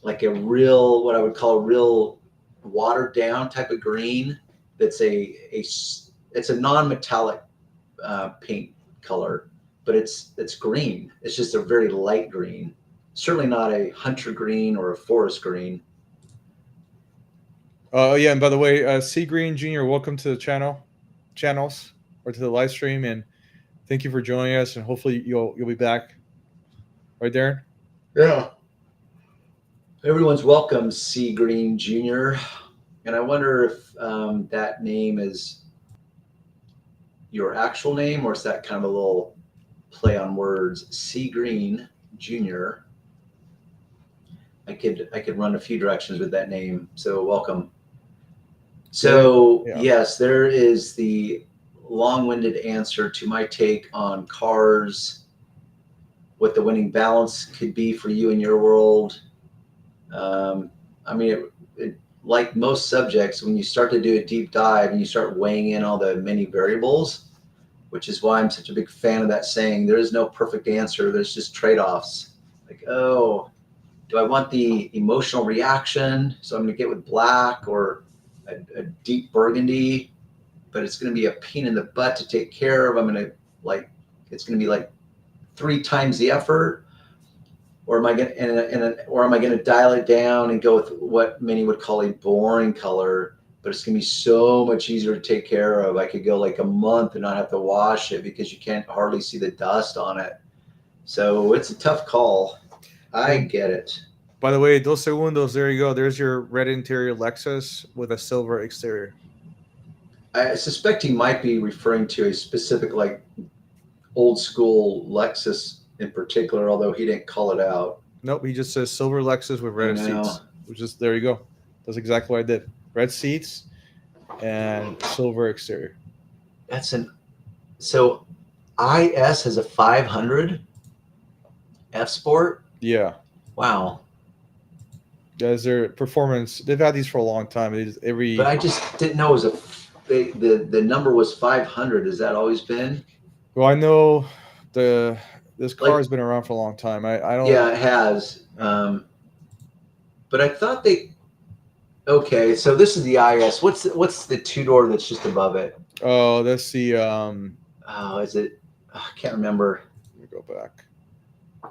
real, what I would call a real watered down type of green. That's it's a non-metallic paint color, but it's green. It's just a very light green. Certainly not a hunter green or a forest green. Oh yeah, and by the way, C Green Jr., welcome to the channels or to the live stream, and thank you for joining us. And hopefully you'll be back. Right there. Yeah. Everyone's welcome, C Green Jr. And I wonder if that name is your actual name, or is that kind of a little play on words? C Green Jr. I could run a few directions with that name. So welcome. So yeah. Yes, there is the long-winded answer to my take on cars, what the winning balance could be for you in your world. I mean, like most subjects, when you start to do a deep dive and you start weighing in all the many variables, which is why I'm such a big fan of that saying, there is no perfect answer. There's just trade-offs. Like, oh, do I want the emotional reaction? So I'm going to get with black, or a deep burgundy, but it's going to be a pain in the butt to take care of. It's going to be like 3 times the effort. Or am I going to dial it down and go with what many would call a boring color, but it's going to be so much easier to take care of. I could go like a month and not have to wash it because you can't hardly see the dust on it. So it's a tough call. I get it. By the way, dos segundos, there you go. There's your red interior Lexus with a silver exterior. I suspect he might be referring to a specific, like, old school Lexus in particular, although he didn't call it out. Nope, he just says silver Lexus with red seats. Which is, there you go. That's exactly what I did. Red seats and silver exterior. So IS has a 500 F Sport? Yeah. Wow. Guys, their performance, they've had these for a long time. But I just didn't know it was the number was 500. Has that always been? Well, I know this car has been around for a long time. I don't. Yeah, it has. But I thought okay, so this is the IS. What's the 2-door that's just above it? Oh, that's the is it? I can't remember. Let me go back.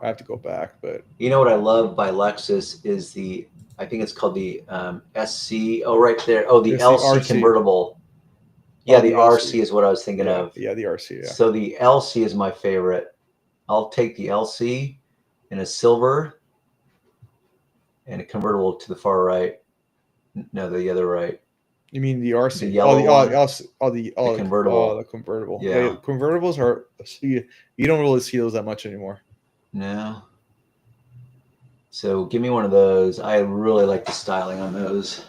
I have to go back, but you know what I love by Lexus is I think it's called the SC. Oh, right there. Oh, the LC convertible. Yeah, the RC is what I was thinking of. Yeah, the RC. Yeah. So the LC is my favorite. I'll take the LC in a silver and a convertible to the far right. No, the other right. You mean the RC? The yellow the convertible. Oh, the convertible. Yeah. Convertibles are you don't really see those that much anymore. No. So give me one of those. I really like the styling on those.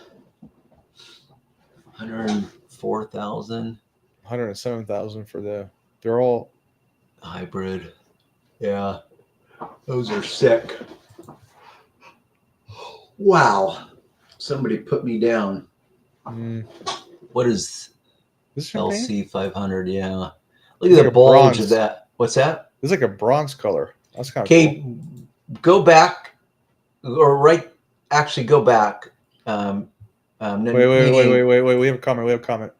104,000. 107,000 for they're all hybrid. Yeah. Those are sick. Wow. Somebody put me down. What is this LC 500? Yeah. Look at the bulge of that. What's that? It's like a bronze color. That's kind of cool. Go back, actually go back. Wait. We have a comment.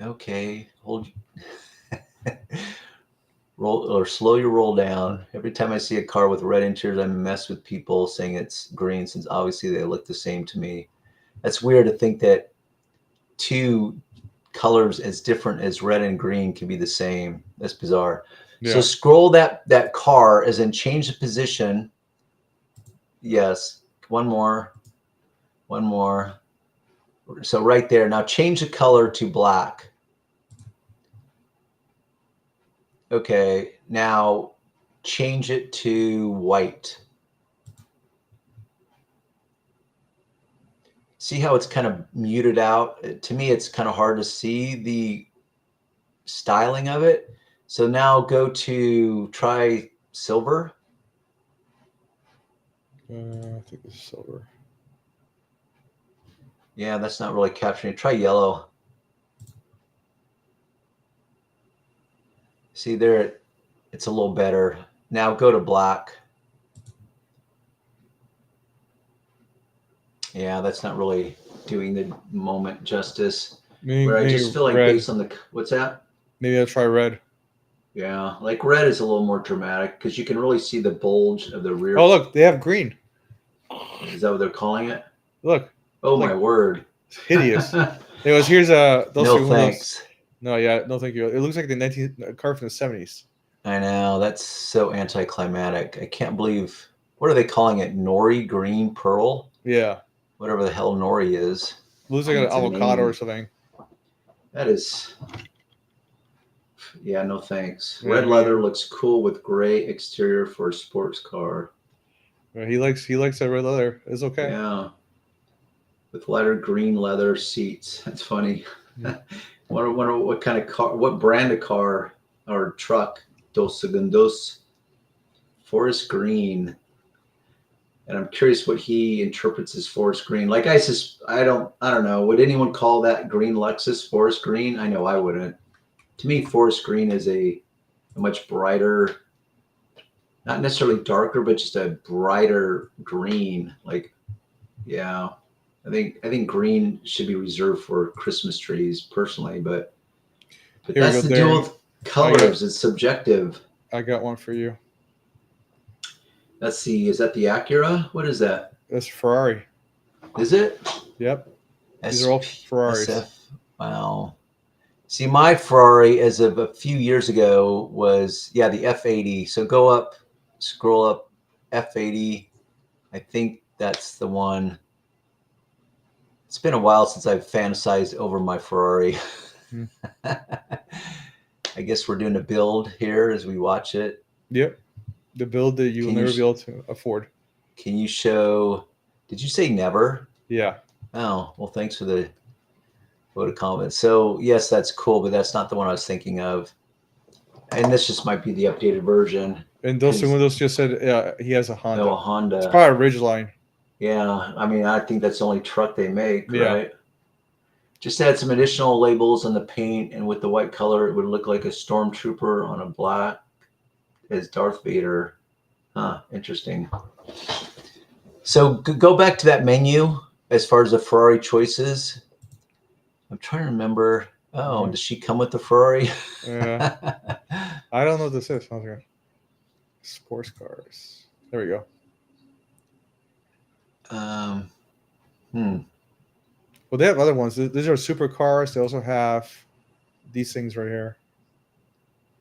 Okay. Hold. roll or slow your roll down. Every time I see a car with red interiors, I mess with people saying it's green, since obviously they look the same to me. That's weird to think that two colors as different as red and green can be the same. That's bizarre. Yeah. So scroll that car, as in change the position. Yes, one more. So right there. Now change the color to black. Okay, now change it to white. See how it's kind of muted out? To me, it's kind of hard to see the styling of it. So now try silver. I think it's silver. Yeah, that's not really capturing it. Try yellow. See there, it's a little better. Now go to black. Yeah, that's not really doing the moment justice. Where I just feel like red. based on the, what's that? Maybe I'll try red. Yeah, like red is a little more dramatic because you can really see the bulge of the rear. Oh, look, they have green. Is that what they're calling it? Look. Oh, Like, my word. It's hideous. Here's those No thanks. No, yeah, no thank you. It looks like the car from the 70s. I know, that's so anticlimactic. I can't believe, what are they calling it? Nori green pearl? Yeah. Whatever the hell nori is. It looks like an avocado or something. That is, yeah, no thanks. Yeah, Red leather looks cool with gray exterior for a sports car. Yeah, he likes that red leather. It's okay. Yeah. With lighter green leather seats. That's funny. Yeah. Wonder what kind of car, what brand of car or truck? Dos Segundos. Forest green. And I'm curious what he interprets as forest green. Like I don't know. Would anyone call that green Lexus forest green? I know I wouldn't. To me, forest green is a much brighter, not necessarily darker, but just a brighter green. Like, yeah, I think green should be reserved for Christmas trees, personally. But that's the deal with colors. It's subjective. I got one for you. Let's see. Is that the Acura? What is that? That's Ferrari. Is it? Yep. These are all Ferraris. SF. Wow. See, my Ferrari as of a few years ago was, the F80. So scroll up, F80. I think that's the one. It's been a while since I've fantasized over my Ferrari. I guess we're doing a build here as we watch it. Yep. The build that you will never be able to afford. Can you show, did you say never? Yeah. Oh, well, thanks for the vote of comment. So yes, that's cool, but that's not the one I was thinking of. And this just might be the updated version. And Dos Segundos just said he has a Honda. No, a Honda. It's probably a Ridgeline. Yeah, I mean, I think that's the only truck they make, right? Just add some additional labels on the paint, and with the white color, it would look like a stormtrooper on a black as Darth Vader. Huh, interesting. So go back to that menu as far as the Ferrari choices. I'm trying to remember. Oh, does she come with the Ferrari? Yeah. I don't know what this is. Sports cars. There we go. Well, they have other ones. These are supercars. They also have these things right here.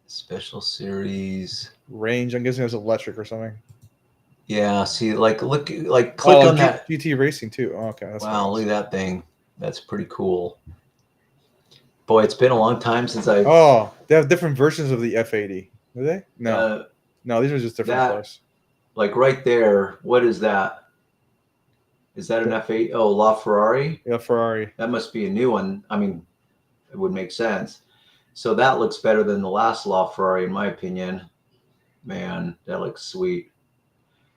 Special series. Range. I'm guessing it's electric or something. Yeah. See, click on that. GT Racing too. Oh, okay. That's wow, look at that thing. That's pretty cool. Boy, it's been a long time since I've. Oh, they have different versions of the F80. Do they? No. No, these are just different cars. Like right there, what is that? Is that an F8? Oh, LaFerrari? Yeah, Ferrari. That must be a new one. I mean, it would make sense. So that looks better than the last LaFerrari, in my opinion. Man, that looks sweet.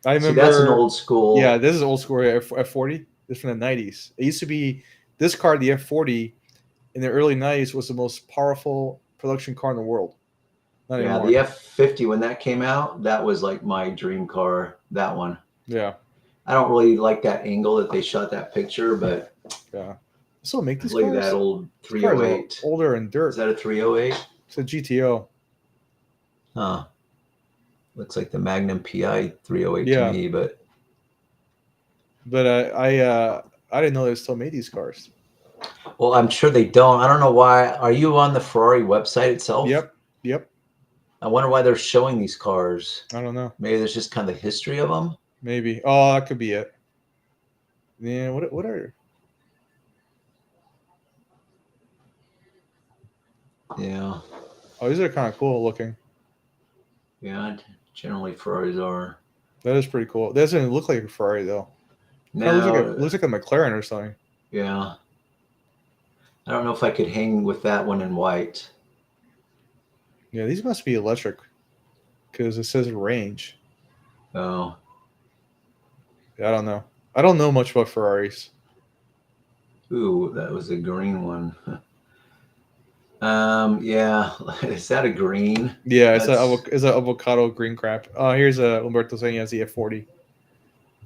I remember. See, that's an old school. Yeah, this is old school F40. This is from the 90s. It used to be this car, the F40, in the early 90s was the most powerful production car in the world. Not anymore. The F50, when that came out, that was like my dream car, that one. Yeah. I don't really like that angle that they shot that picture, but yeah. So make these look cars. at that old 308. Older and dirt. Is that a 308? It's a GTO. Huh. Looks like the Magnum PI 308 Yeah. to me, but But I didn't know they still made these cars. well, I'm sure they don't. I don't know why. Are you on the Ferrari website itself? Yep. Yep. I wonder why they're showing these cars. I don't know. Maybe there's just kind of the history of them. Maybe. Oh, that could be it. Yeah. What are? Yeah. Oh, these are kind of cool looking. Yeah. Generally, Ferraris are. That is pretty cool. That doesn't look like a Ferrari though. No. Looks like a McLaren or something. Yeah. I don't know if I could hang with that one in white. Yeah, these must be electric because it says range. Oh. Yeah, I don't know. I don't know much about Ferraris. Ooh, that was a green one. Yeah. Is that a green? Yeah, it's an avocado green crap. Here's Umberto saying he has the F40.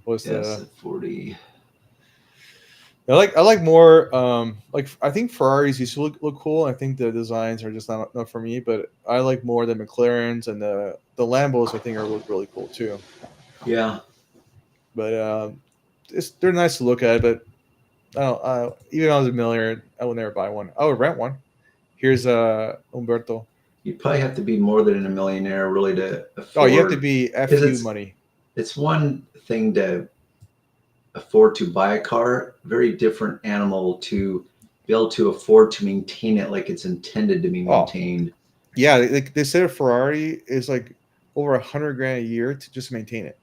What's Yes, the 40. I like more like I think Ferraris used to look cool. I think the designs are just not for me, but I like more the McLarens and the Lambos. I think look really cool too. Yeah. But they're nice to look at. But I don't. Even if I was a millionaire, I would never buy one. I would rent one. Here's Umberto. You'd probably have to be more than a millionaire really to afford. Oh, you have to be FU money. It's one thing to afford to buy a car, very different animal to be able to afford to maintain it like it's intended to be maintained. Yeah, they said a Ferrari is like over $100,000 a year to just maintain it.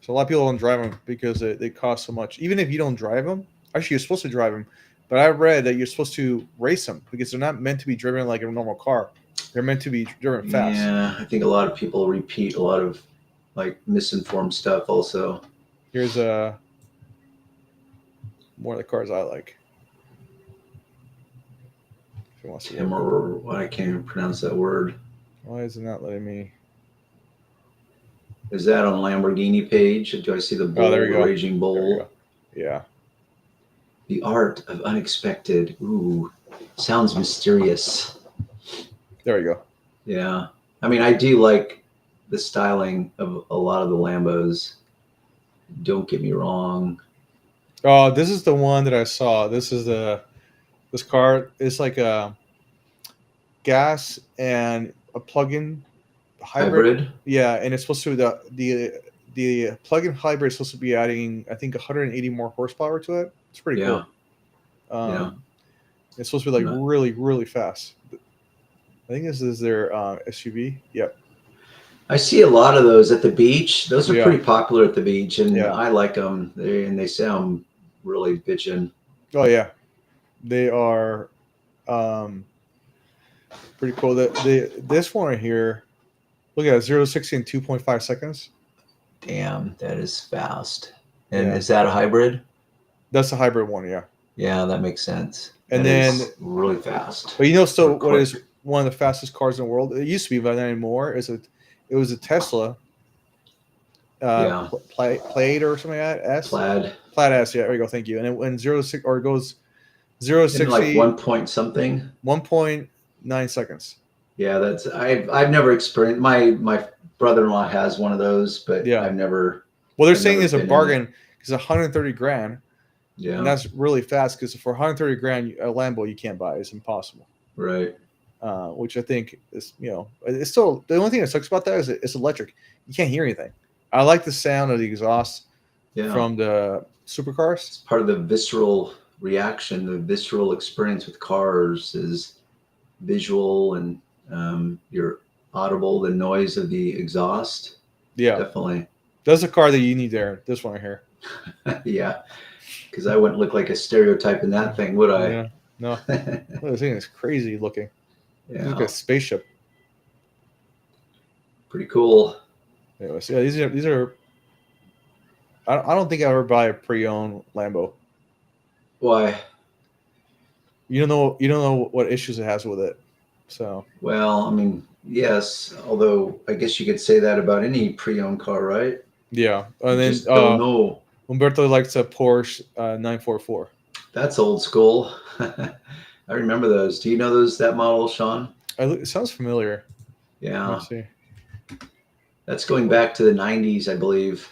So a lot of people don't drive them because they cost so much. Even if you don't drive them, actually you're supposed to drive them. But I read that you're supposed to race them because they're not meant to be driven like a normal car. They're meant to be driven fast. Yeah, I think a lot of people repeat a lot of like misinformed stuff also. Here's more of the cars I like. If you want to see I can't even pronounce that word. Why is it not letting me? Is that on Lamborghini page? Do I see the bull, there you the go. raging bull? Yeah. The art of unexpected. Ooh, sounds mysterious. There we go. Yeah. I mean, I do like the styling of a lot of the Lambos. Don't get me wrong. Oh, this is the one that I saw. This car. It's like a gas and a plug-in hybrid. Yeah, and it's supposed to the plug-in hybrid is supposed to be adding, I think, 180 more horsepower to it. It's pretty cool. It's supposed to be like really, really fast. I think this is their SUV. Yep. I see a lot of those at the beach. Those are pretty popular at the beach, and I like them. They sound really bitchin'. Oh yeah, they are pretty cool. This one right here, look at 0 to 60 in 2.5 seconds. Damn, that is fast. And is that a hybrid? That's a hybrid one, yeah. Yeah, that makes sense. And then really fast. But you know, still what is one of the fastest cars in the world? It used to be, but not anymore. It was a Tesla. Plaid or something like that. Plaid S. Yeah, there you go. Thank you. And it went 0 to 6, or it goes 0 to 60 like 1 point something. 1.9 seconds. Yeah, that's I've never experienced. My brother-in-law has one of those, but I've never. Well, they're saying it's a bargain because 130 grand. Yeah, and that's really fast because for 130 grand, a Lambo you can't buy. It's impossible. Right. Which I think is, it's still the only thing that sucks about that is it's electric. You can't hear anything. I like the sound of the exhaust from the supercars. It's part of the visceral reaction, the visceral experience with cars is visual and your audible, the noise of the exhaust. Yeah, definitely. That's a car that you need there. This one right here. Yeah, because I wouldn't look like a stereotype in that thing, would I? Yeah, no. This thing is crazy looking. Yeah, it's like a spaceship. Pretty cool. Anyways, yeah, these are. I don't think I'll ever buy a pre-owned Lambo. Why? You don't know what issues it has with it. So. Well, I mean, yes. Although I guess you could say that about any pre-owned car, right? Yeah, and then don't know. Umberto likes a Porsche 944. That's old school. I remember those. Do you know that model, Sean? It sounds familiar. Yeah, Let's see. that's going back to the 90s, I believe.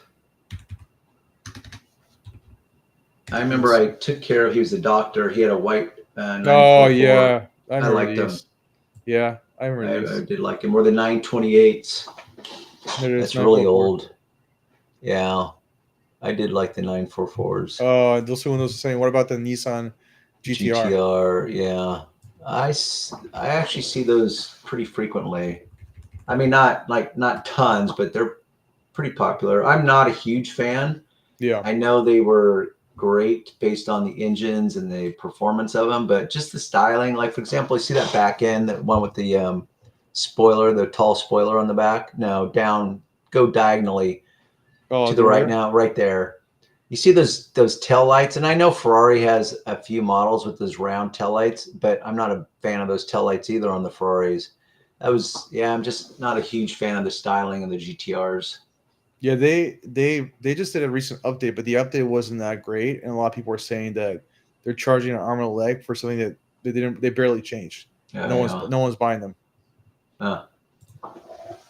I remember I took care of. He was the doctor. He had a white 944. Oh yeah, I I remember liked these. them. Yeah, I remember I these. did like him. Or the 928s. There it is, That's really 944. old. Yeah, I did like the 944s. Oh, those are those saying. What about the Nissan GTR? GTR, yeah. I actually see those pretty frequently. I mean, not tons, but they're pretty popular. I'm not a huge fan. Yeah. I know they were great based on the engines and the performance of them, but just the styling. Like for example, you see that back end, that one with the spoiler, the tall spoiler on the back. No, go diagonally Oh, to the right now, right there. You see those tail lights, and I know Ferrari has a few models with those round tail lights, but I'm not a fan of those tail lights either on the Ferraris. I'm just not a huge fan of the styling of the GTRs. Yeah, they just did a recent update, but the update wasn't that great, and a lot of people are saying that they're charging an arm and a leg for something that they barely changed. No one's buying them.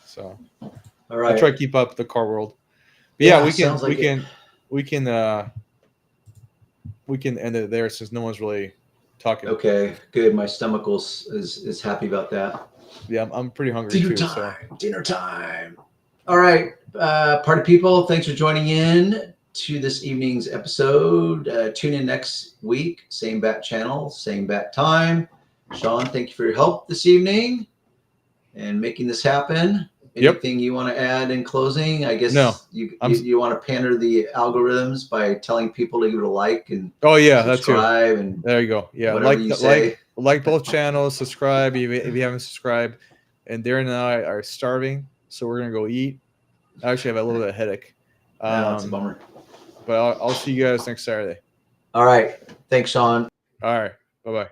So All right. I try to keep up the car world. But Yeah, we sounds like we can end it there since no one's really talking. Okay, good. My stomach is happy about that. Yeah, I'm pretty hungry too. So Dinner time. All right, party people, thanks for joining in to this evening's episode. Tune in next week, same bat channel, same bat time. Sean, thank you for your help this evening and making this happen. Yep. Anything you want to add in closing? I guess No. you want to pander the algorithms by telling people to give it a like and that's subscribe it. and There you go. Yeah, like both channels, subscribe if you haven't subscribed. And Darren and I are starving, so we're gonna go eat. I actually have a little bit of headache. That's a bummer. But I'll see you guys next Saturday. All right. Thanks, Sean. All right. Bye-bye.